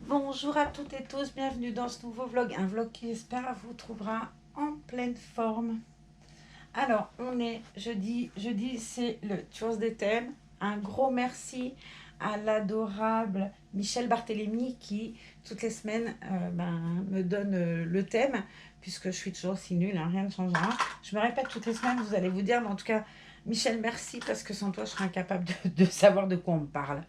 Bonjour à toutes et tous, bienvenue dans ce nouveau vlog, un vlog qui j'espère vous trouvera en pleine forme. Alors, on est jeudi c'est le Tuesday thème. Un gros merci à l'adorable Michel Barthélémy qui, toutes les semaines, me donne le thème, puisque je suis toujours aussi nulle, hein, rien ne changera. Je me répète toutes les semaines, vous allez vous dire, mais en tout cas, Michel, merci, parce que sans toi, je serais incapable de savoir de quoi on me parle.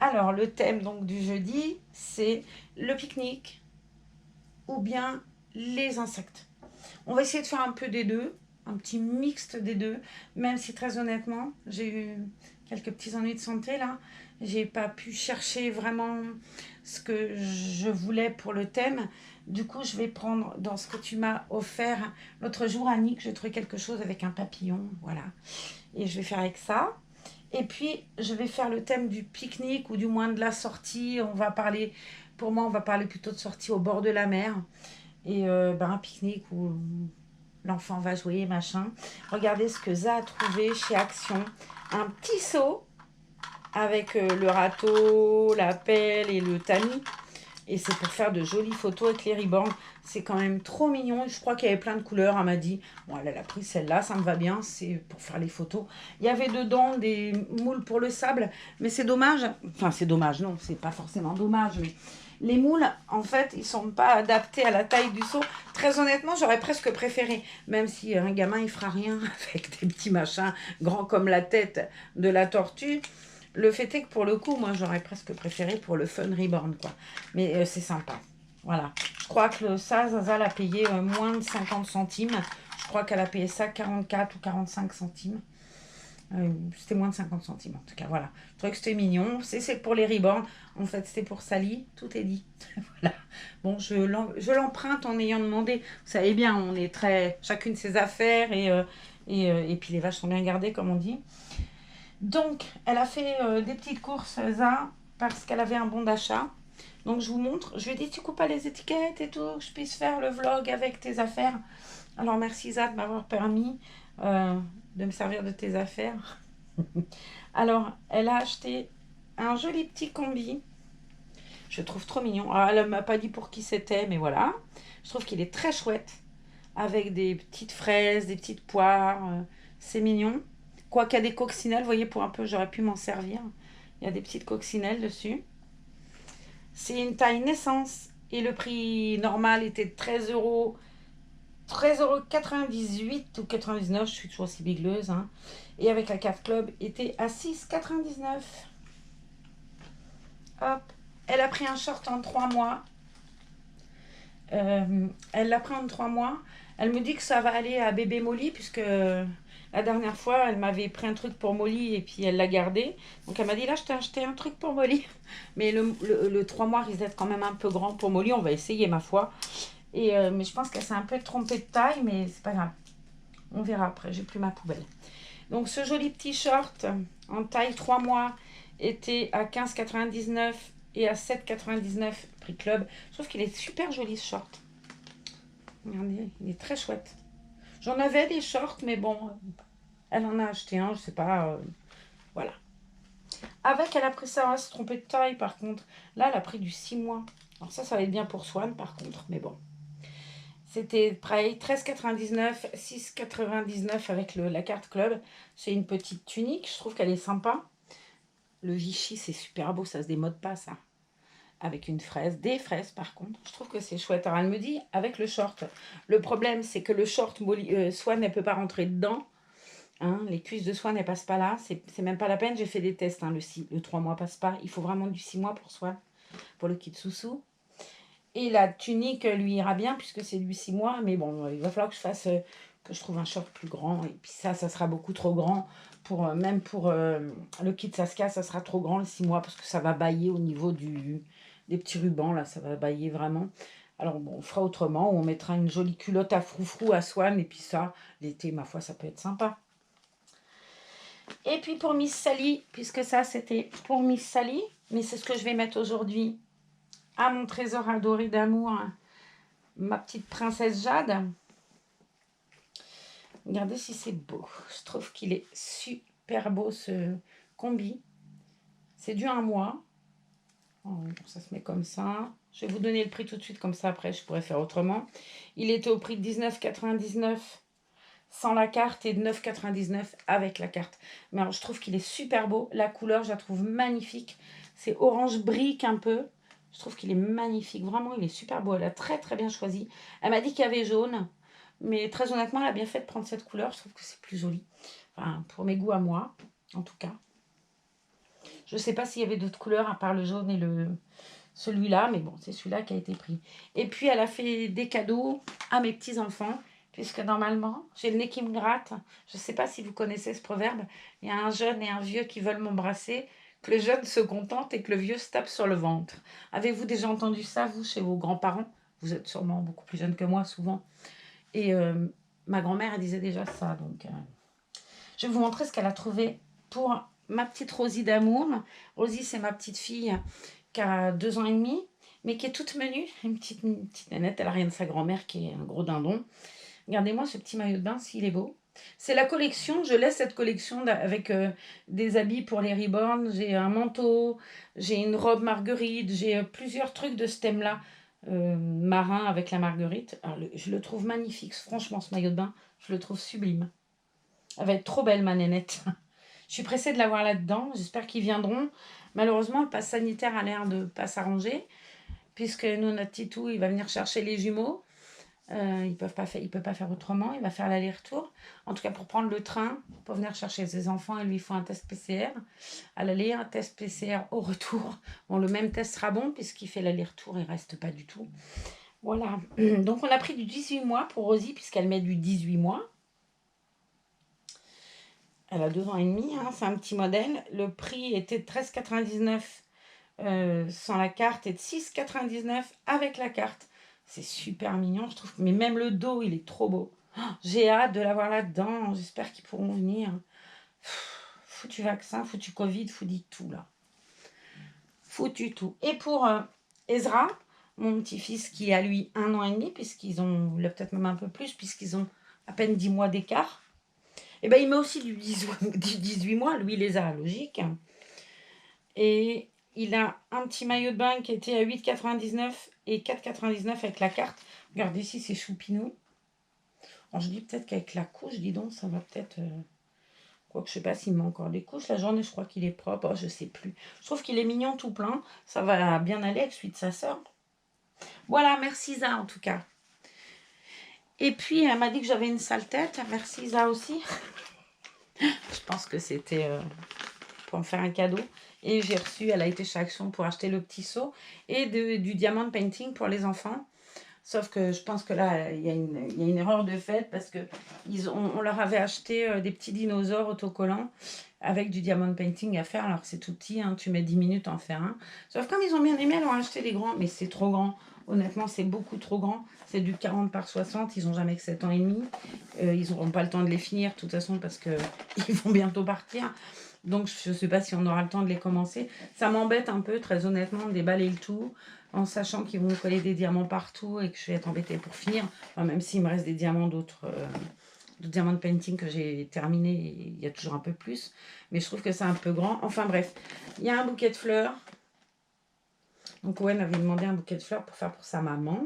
Alors, le thème donc du jeudi, c'est le pique-nique ou bien les insectes. On va essayer de faire un peu des deux, un petit mixte des deux, même si très honnêtement, j'ai eu quelques petits ennuis de santé là. J'ai pas pu chercher vraiment ce que je voulais pour le thème. Du coup, je vais prendre dans ce que tu m'as offert l'autre jour, Annick, j'ai trouvé quelque chose avec un papillon, voilà. Et je vais faire avec ça. Et puis, je vais faire le thème du pique-nique ou du moins de la sortie. On va parler, pour moi, on va parler plutôt de sortie au bord de la mer. Et un pique-nique où l'enfant va jouer, machin. Regardez ce que Za a trouvé chez Action. Un petit seau avec le râteau, la pelle et le tamis. Et c'est pour faire de jolies photos avec les ribornes. C'est quand même trop mignon. Je crois qu'il y avait plein de couleurs. Elle m'a dit, bon, elle a pris celle-là, ça me va bien. C'est pour faire les photos. Il y avait dedans des moules pour le sable. Mais c'est dommage. Enfin, c'est dommage. Non, c'est pas forcément dommage. Mais les moules, en fait, ils sont pas adaptés à la taille du seau. Très honnêtement, j'aurais presque préféré. Même si un gamin, il fera rien avec des petits machins grands comme la tête de la tortue. Le fait est que pour le coup, moi j'aurais presque préféré pour le Fun Reborn, quoi. Mais c'est sympa. Voilà. Je crois que ça, Zaza l'a payé moins de 50 centimes. Je crois qu'elle a payé ça 44 ou 45 centimes. C'était moins de 50 centimes en tout cas. Voilà. Je trouvais que c'était mignon. C'est pour les Reborn. En fait, c'était pour Sally. Tout est dit. Voilà. Bon, je l'emprunte en ayant demandé. Vous savez bien, on est très. Chacune ses affaires et puis les vaches sont bien gardées, comme on dit. Donc, elle a fait des petites courses, Za, parce qu'elle avait un bon d'achat. Donc, je vous montre. Je lui ai dit, tu coupes pas les étiquettes et tout, que je puisse faire le vlog avec tes affaires. Alors, merci, Za, de m'avoir permis de me servir de tes affaires. Alors, elle a acheté un joli petit combi. Je le trouve trop mignon. Alors, elle ne m'a pas dit pour qui c'était, mais voilà. Je trouve qu'il est très chouette. Avec des petites fraises, des petites poires. C'est mignon. Quoi qu'il y a des coccinelles, vous voyez, pour un peu, j'aurais pu m'en servir. Il y a des petites coccinelles dessus. C'est une taille naissance et le prix normal était de 13 euros. 13,98 € ou 99, je suis toujours aussi bigleuse. Hein. Et avec la carte club, était à 6,99 €. Hop. Elle a pris un short en 3 mois. Elle l'a pris en 3 mois. Elle me dit que ça va aller à bébé Molly, puisque la dernière fois, elle m'avait pris un truc pour Molly et puis elle l'a gardé. Donc elle m'a dit, là, je t'ai acheté un truc pour Molly. Mais le 3 mois risque d'être quand même un peu grand pour Molly. On va essayer, ma foi. Mais je pense qu'elle s'est un peu trompée de taille, mais c'est pas grave. On verra après, j'ai plus ma poubelle. Donc ce joli petit short en taille 3 mois était à 15,99 et à 7,99 prix club. Je trouve qu'il est super joli ce short. Regardez, il est très chouette. J'en avais des shorts, mais bon, elle en a acheté un, je sais pas. Voilà. Avec, elle a pris ça, elle s'est trompée de taille par contre. Là, elle a pris du 6 mois. Alors ça va être bien pour Swan par contre, mais bon. C'était pareil, 13,99, 6,99 avec la carte club. C'est une petite tunique, je trouve qu'elle est sympa. Le Vichy, c'est super beau, ça se démode pas ça. Avec une fraise, des fraises par contre. Je trouve que c'est chouette. Alors elle me dit avec le short. Le problème, c'est que le short, Swan, elle ne peut pas rentrer dedans. Hein, les cuisses de Swan, elles passent pas là. C'est même pas la peine. J'ai fait des tests. Hein, le 3 mois passe pas. Il faut vraiment du 6 mois pour Swan, pour le kit sous-sous. Et la tunique lui ira bien puisque c'est du 6 mois. Mais bon, il va falloir que je trouve un short plus grand. Et puis ça sera beaucoup trop grand. Même pour le kit Saska, ça sera trop grand le 6 mois parce que ça va bailler au niveau des petits rubans. Là, ça va bailler vraiment. Alors bon, on fera autrement. On mettra une jolie culotte à froufrou à Swan. Et puis ça, l'été, ma foi, ça peut être sympa. Et puis pour Miss Sally, puisque ça c'était pour Miss Sally, mais c'est ce que je vais mettre aujourd'hui à mon trésor adoré d'amour, ma petite princesse Jade. Regardez si c'est beau. Je trouve qu'il est super beau ce combi. C'est du 1 mois. Ça se met comme ça. Je vais vous donner le prix tout de suite, comme ça après je pourrais faire autrement. Il était au prix de 19,99 sans la carte et de 9,99 avec la carte. Mais alors je trouve qu'il est super beau. La couleur, je la trouve magnifique. C'est orange brique un peu. Je trouve qu'il est magnifique. Vraiment, il est super beau. Elle a très très bien choisi. Elle m'a dit qu'il y avait jaune. Mais très honnêtement, elle a bien fait de prendre cette couleur. Je trouve que c'est plus joli. Enfin, pour mes goûts à moi, en tout cas. Je ne sais pas s'il y avait d'autres couleurs à part le jaune et celui-là. Mais bon, c'est celui-là qui a été pris. Et puis, elle a fait des cadeaux à mes petits-enfants. Puisque normalement, j'ai le nez qui me gratte. Je ne sais pas si vous connaissez ce proverbe. Il y a un jeune et un vieux qui veulent m'embrasser. Que le jeune se contente et que le vieux se tape sur le ventre. Avez-vous déjà entendu ça, vous, chez vos grands-parents? Vous êtes sûrement beaucoup plus jeune que moi, souvent. Et ma grand-mère, elle disait déjà ça. Donc, je vais vous montrer ce qu'elle a trouvé pour ma petite Rosie d'amour. Rosie, c'est ma petite fille qui a 2 ans et demi, mais qui est toute menue. Une petite nénette, elle n'a rien de sa grand-mère qui est un gros dindon. Regardez-moi ce petit maillot de bain, s'il est beau. C'est la collection, je laisse cette collection avec des habits pour les reborn. J'ai un manteau, j'ai une robe marguerite, j'ai plusieurs trucs de ce thème-là, marin avec la marguerite. Alors, je le trouve magnifique, franchement, ce maillot de bain, je le trouve sublime. Elle va être trop belle, ma nénette. Je suis pressée de la voir là-dedans, j'espère qu'ils viendront. Malheureusement, le pass sanitaire a l'air de ne pas s'arranger, puisque nous, notre titou, il va venir chercher les jumeaux. Il ne peut pas faire autrement, il va faire l'aller-retour. En tout cas, pour prendre le train, pour venir chercher ses enfants, il lui faut un test PCR. À l'aller, un test PCR au retour. Bon, le même test sera bon, puisqu'il fait l'aller-retour, il ne reste pas du tout. Voilà. Donc, on a pris du 18 mois pour Rosie, puisqu'elle met du 18 mois. Elle a 2 ans et demi, hein, c'est un petit modèle. Le prix était de 13,99 sans la carte et de 6,99 avec la carte. C'est super mignon, je trouve. Mais même le dos, il est trop beau. Oh, j'ai hâte de l'avoir là-dedans. J'espère qu'ils pourront venir. Foutu vaccin, foutu Covid, foutu tout, là. Foutu tout. Et pour Ezra, mon petit-fils qui a, lui, 1 an et demi, puisqu'ils ont, il a peut-être même un peu plus, puisqu'ils ont à peine 10 mois d'écart. Et ben il met aussi du 18 mois. Lui, il les a, logique. Et il a un petit maillot de bain qui était à 8,99 et 4,99 avec la carte. Regardez ici, c'est choupinou. Alors, je dis peut-être qu'avec la couche, dis donc, ça va peut-être... Quoique, je sais pas s'il met encore des couches. La journée, je crois qu'il est propre. Oh, je sais plus. Je trouve qu'il est mignon tout plein. Ça va bien aller avec celui de sa sœur. Voilà, merci Isa, en tout cas. Et puis, elle m'a dit que j'avais une sale tête. Merci Isa aussi. Je pense que c'était pour me faire un cadeau. Et j'ai reçu, elle a été chez Action pour acheter le petit seau et du diamond painting pour les enfants. Sauf que je pense que là, il y a une erreur de fait parce que on leur avait acheté des petits dinosaures autocollants avec du diamond painting à faire. Alors c'est tout petit, hein, tu mets 10 minutes à en faire un. Sauf comme ils ont bien aimé, elles ont acheté des grands, mais c'est trop grand. Honnêtement, c'est beaucoup trop grand. C'est du 40 par 60, ils n'ont jamais que 7 ans et demi. Ils n'auront pas le temps de les finir, de toute façon, parce qu'ils vont bientôt partir. Donc, je ne sais pas si on aura le temps de les commencer. Ça m'embête un peu, très honnêtement, de déballer le tout, en sachant qu'ils vont me coller des diamants partout et que je vais être embêtée pour finir. Enfin, même s'il me reste des diamants d'autres diamants de painting que j'ai terminé, il y a toujours un peu plus. Mais je trouve que c'est un peu grand. Enfin, bref, il y a un bouquet de fleurs. Donc, Owen avait demandé un bouquet de fleurs pour faire pour sa maman.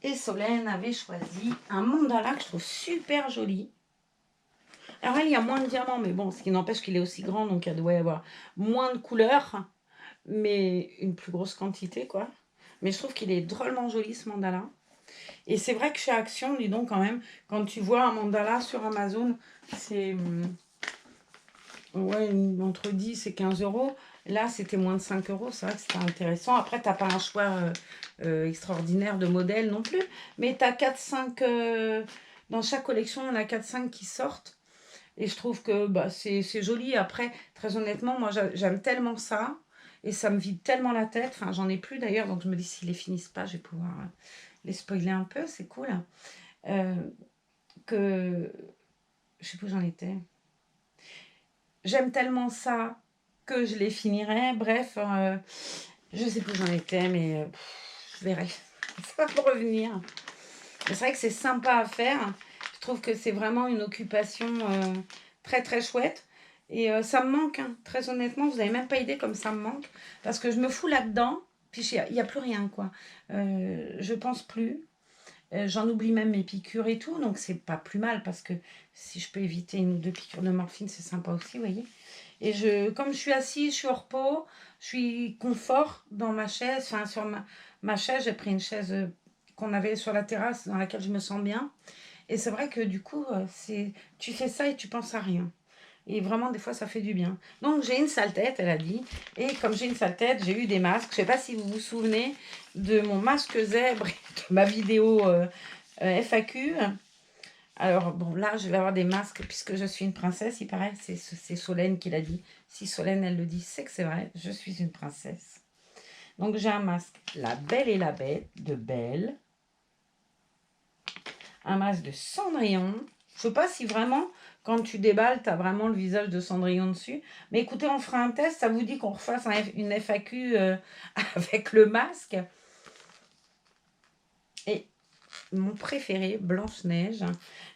Et Solène avait choisi un mandala que je trouve super joli. Alors, elle, il y a moins de diamants, mais bon, ce qui n'empêche qu'il est aussi grand, donc elle doit y avoir moins de couleurs, mais une plus grosse quantité, quoi. Mais je trouve qu'il est drôlement joli, ce mandala. Et c'est vrai que chez Action, dis donc, quand même, quand tu vois un mandala sur Amazon, c'est ouais, entre 10 et 15 euros. Là, c'était moins de 5 euros. C'est vrai que c'était intéressant. Après, tu n'as pas un choix extraordinaire de modèles non plus. Mais tu as 4-5... dans chaque collection, il y en a 4-5 qui sortent. Et je trouve que bah, c'est joli. Après, très honnêtement, moi, j'aime tellement ça. Et ça me vide tellement la tête. Enfin, j'en ai plus d'ailleurs. Donc, je me dis, s'ils les finissent pas, je vais pouvoir les spoiler un peu. C'est cool. Que... Je sais pas où j'en étais. J'aime tellement ça que je les finirai. Bref, je sais plus où j'en étais, mais je verrai. Ça va me revenir. C'est vrai que c'est sympa à faire. Je trouve que c'est vraiment une occupation très très chouette. Et ça me manque, hein. Très honnêtement, vous n'avez même pas idée comme ça me manque. Parce que je me fous là-dedans, puis il n'y a plus rien, quoi. Je pense plus. J'en oublie même mes piqûres et tout, donc c'est pas plus mal parce que si je peux éviter 1 ou 2 piqûres de morphine, c'est sympa aussi, vous voyez. Et comme je suis assise, je suis au repos, je suis confort dans ma chaise, enfin sur ma chaise, j'ai pris une chaise qu'on avait sur la terrasse dans laquelle je me sens bien. Et c'est vrai que du coup, tu fais ça et tu penses à rien. Et vraiment, des fois, ça fait du bien. Donc, j'ai une sale tête, elle a dit. Et comme j'ai une sale tête, j'ai eu des masques. Je ne sais pas si vous vous souvenez de mon masque zèbre et de ma vidéo FAQ. Alors, bon, là, je vais avoir des masques puisque je suis une princesse, il paraît. C'est Solène qui l'a dit. Si Solène, elle le dit, c'est que c'est vrai. Je suis une princesse. Donc, j'ai un masque La Belle et la Bête de Belle. Un masque de Cendrillon. Je ne sais pas si vraiment, quand tu déballes, tu as vraiment le visage de Cendrillon dessus. Mais écoutez, on fera un test. Ça vous dit qu'on refasse une FAQ avec le masque. Et mon préféré, Blanche-Neige.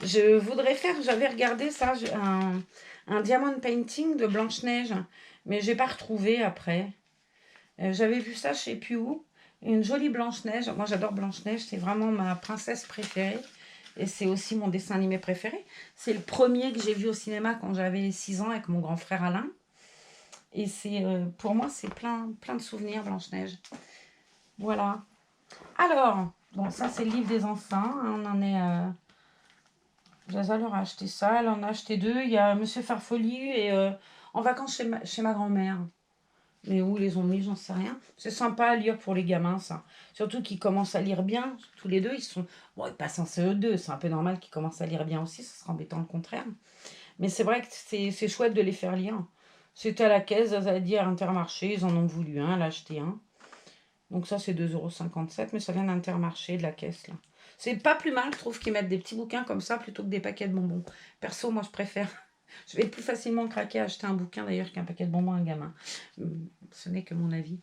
Je voudrais faire, j'avais regardé ça, un diamond painting de Blanche-Neige. Mais je n'ai pas retrouvé après. J'avais vu ça, je ne sais plus où. Une jolie Blanche-Neige. Moi, j'adore Blanche-Neige. C'est vraiment ma princesse préférée. Et c'est aussi mon dessin animé préféré. C'est le premier que j'ai vu au cinéma quand j'avais 6 ans avec mon grand frère Alain. Et c'est pour moi, c'est plein de souvenirs, Blanche-Neige. Voilà. Alors, bon, ça, c'est le livre des enfants. On en est... Jaza leur a acheté ça. Elle en a acheté 2. Il y a Monsieur Farfoli et en vacances chez ma grand-mère. Mais où ils les ont mis, j'en sais rien. C'est sympa à lire pour les gamins, ça. Surtout qu'ils commencent à lire bien. Tous les deux, ils sont... Bon, ils passent en CE2. C'est un peu normal qu'ils commencent à lire bien aussi. Ça sera embêtant le contraire. Mais c'est vrai que c'est chouette de les faire lire. C'était à la caisse, elle a dit à Intermarché. Ils en ont voulu un, elle a acheté un. Donc ça, c'est 2,57 €. Mais ça vient d'Intermarché, de la caisse, là. C'est pas plus mal, je trouve, qu'ils mettent des petits bouquins comme ça plutôt que des paquets de bonbons. Perso, moi, je préfère... Je vais plus facilement craquer à acheter un bouquin d'ailleurs qu'un paquet de bonbons à un gamin. Ce n'est que mon avis.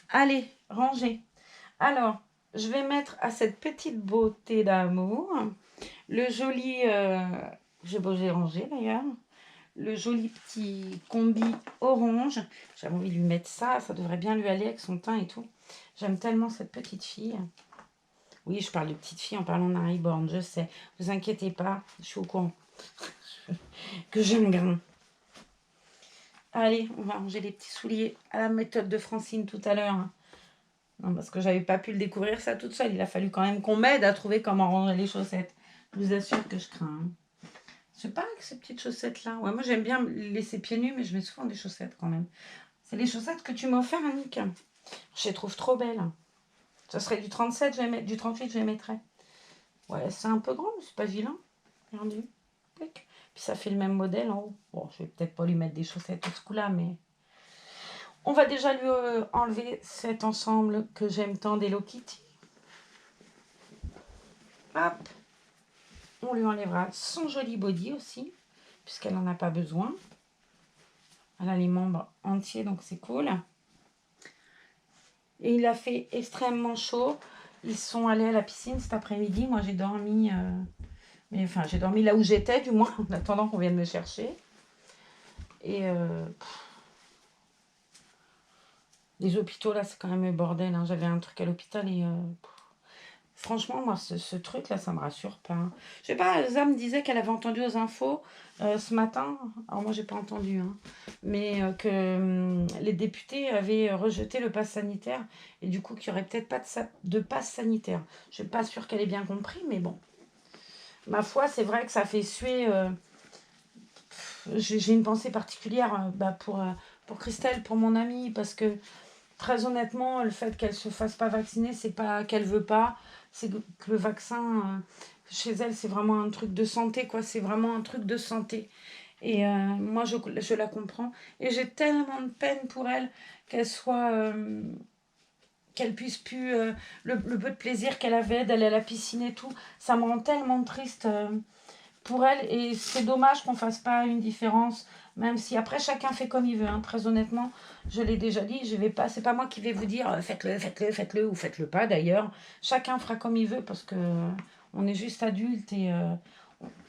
Allez, rangez. Alors, je vais mettre à cette petite beauté d'amour le joli... j'ai rangé d'ailleurs. Le joli petit combi orange. J'avais envie de lui mettre ça. Ça devrait bien lui aller avec son teint et tout. J'aime tellement cette petite fille. Oui, je parle de petite fille en parlant d'un reborn, je sais. Vous inquiétez pas, je suis au courant. Que j'aime grain. Allez, on va ranger les petits souliers à la méthode de Francine tout à l'heure. Non, parce que j'avais pas pu le découvrir ça toute seule. Il a fallu quand même qu'on m'aide à trouver comment ranger les chaussettes. Je vous assure que je crains. Je sais pas avec ces petites chaussettes-là. Ouais, moi, j'aime bien les laisser pieds nus, mais je mets souvent des chaussettes quand même. C'est les chaussettes que tu m'as offert, Annick. Je les trouve trop belles. Ça serait du 37, je les mettre, du 38, je les mettrais. Ouais, c'est un peu grand, mais c'est pas vilain. Regardez. Puis ça fait le même modèle en haut. Bon, je vais peut-être pas lui mettre des chaussettes à ce coup-là, mais... On va déjà lui enlever cet ensemble que j'aime tant d'Hello Kitty. Hop. On lui enlèvera son joli body aussi, puisqu'elle n'en a pas besoin. Elle a les membres entiers, donc c'est cool. Et il a fait extrêmement chaud. Ils sont allés à la piscine cet après-midi. Moi, j'ai dormi... Mais enfin, j'ai dormi là où j'étais, du moins, en attendant qu'on vienne me chercher. Et les hôpitaux, là, c'est quand même le bordel. Hein. J'avais un truc à l'hôpital et... Franchement, moi, ce truc-là, ça me rassure pas. Hein. Je sais pas, Elsa me disait qu'elle avait entendu aux infos ce matin. Alors moi, j'ai pas entendu. Hein, mais que les députés avaient rejeté le pass sanitaire. Et du coup, qu'il n'y aurait peut-être pas de pass sanitaire. Je suis pas sûre qu'elle ait bien compris, mais bon. Ma foi, c'est vrai que ça fait suer... j'ai une pensée particulière pour Christelle, pour mon amie, parce que très honnêtement, le fait qu'elle se fasse pas vacciner, c'est pas qu'elle veut pas, c'est que le vaccin, chez elle, c'est vraiment un truc de santé, quoi. C'est vraiment un truc de santé. Et moi, je la comprends. Et j'ai tellement de peine pour elle qu'elle soit... qu'elle puisse plus... le peu de plaisir qu'elle avait d'aller à la piscine et tout, ça me rend tellement triste... pour elle, et c'est dommage qu'on fasse pas une différence, même si après chacun fait comme il veut, hein. Très honnêtement, je l'ai déjà dit, je vais pas, c'est pas moi qui vais vous dire faites-le ou faites-le pas d'ailleurs, chacun fera comme il veut parce que on est juste adulte et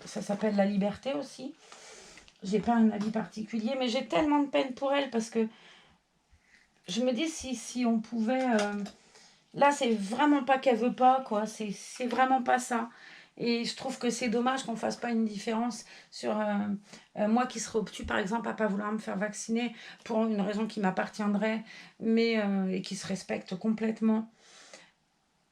ça s'appelle la liberté aussi. j'ai pas un avis particulier, mais j'ai tellement de peine pour elle parce que je me dis si on pouvait... là, c'est vraiment pas qu'elle veut pas, quoi. C'est vraiment pas ça. Et je trouve que c'est dommage qu'on fasse pas une différence sur moi qui serais obtus, par exemple, à pas vouloir me faire vacciner pour une raison qui m'appartiendrait, mais et qui se respecte complètement,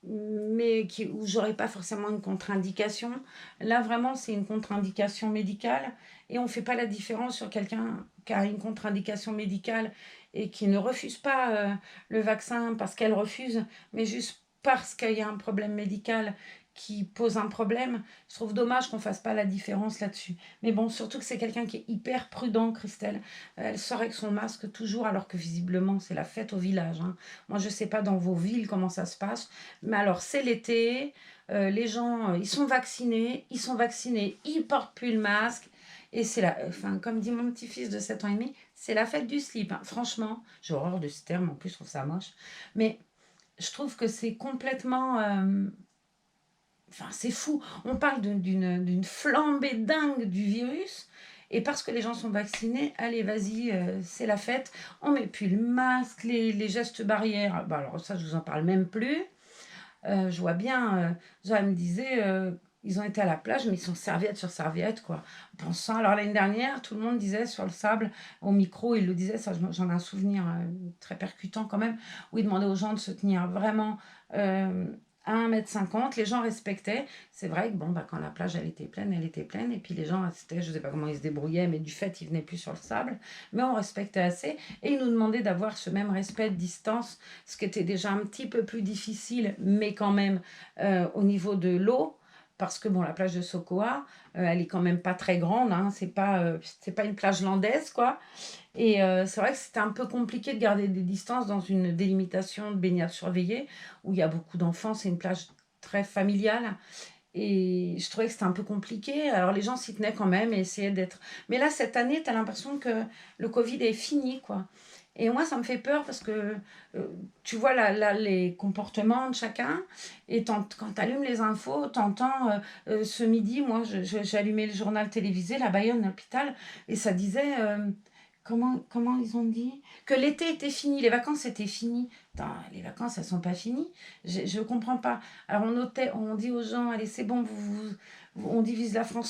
mais qui, où j'aurais pas forcément une contre-indication. Là, vraiment, c'est une contre-indication médicale et on fait pas la différence sur quelqu'un qui a une contre-indication médicale et qui ne refuse pas le vaccin parce qu'elle refuse, mais juste parce qu'il y a un problème médical qui pose un problème. Je trouve dommage qu'on fasse pas la différence là-dessus. Mais bon, surtout que c'est quelqu'un qui est hyper prudent, Christelle. Elle sort avec son masque toujours, alors que visiblement, c'est la fête au village, hein. Moi, je sais pas dans vos villes comment ça se passe. Mais alors, c'est l'été, les gens, ils sont vaccinés, ils portent plus le masque. Et c'est la, enfin, comme dit mon petit-fils de 7 ans et demi, c'est la fête du slip, hein. Franchement, j'ai horreur de ce terme, en plus, je trouve ça moche. Mais je trouve que c'est complètement. Enfin, c'est fou. On parle d'une flambée dingue du virus. Et parce que les gens sont vaccinés, allez, vas-y, c'est la fête. On met plus le masque, les gestes barrières. Bah, alors, ça, je vous en parle même plus. Je vois bien, Zoé me disait, ils ont été à la plage, mais ils sont serviette sur serviette, quoi. Pensant, alors l'année dernière, tout le monde disait sur le sable, au micro, il le disait, ça, j'en ai un souvenir très percutant quand même, où il demandait aux gens de se tenir vraiment à 1,50 m. Les gens respectaient. C'est vrai que bon, bah, quand la plage elle était pleine, et puis les gens, c'était, je sais pas comment ils se débrouillaient, mais du fait, ils venaient plus sur le sable, mais on respectait assez, et ils nous demandaient d'avoir ce même respect de distance, ce qui était déjà un petit peu plus difficile, mais quand même au niveau de l'eau, parce que bon, la plage de Sokoa, elle est quand même pas très grande, hein, c'est pas une plage landaise, quoi. Et c'est vrai que c'était un peu compliqué de garder des distances dans une délimitation de baignade surveillée, où il y a beaucoup d'enfants, c'est une plage très familiale. Et je trouvais que c'était un peu compliqué. Alors les gens s'y tenaient quand même et essayaient d'être. Mais là, cette année, tu as l'impression que le Covid est fini, quoi. Et moi, ça me fait peur parce que tu vois les comportements de chacun. Et quand tu allumes les infos, tu entends ce midi, moi, j'ai allumé le journal télévisé, la Bayonne, l'hôpital, et ça disait. Comment ils ont dit que l'été était fini, les vacances étaient finies. Attends, les vacances, elles sont pas finies. Je comprends pas. Alors on dit aux gens, allez, c'est bon, on divise la France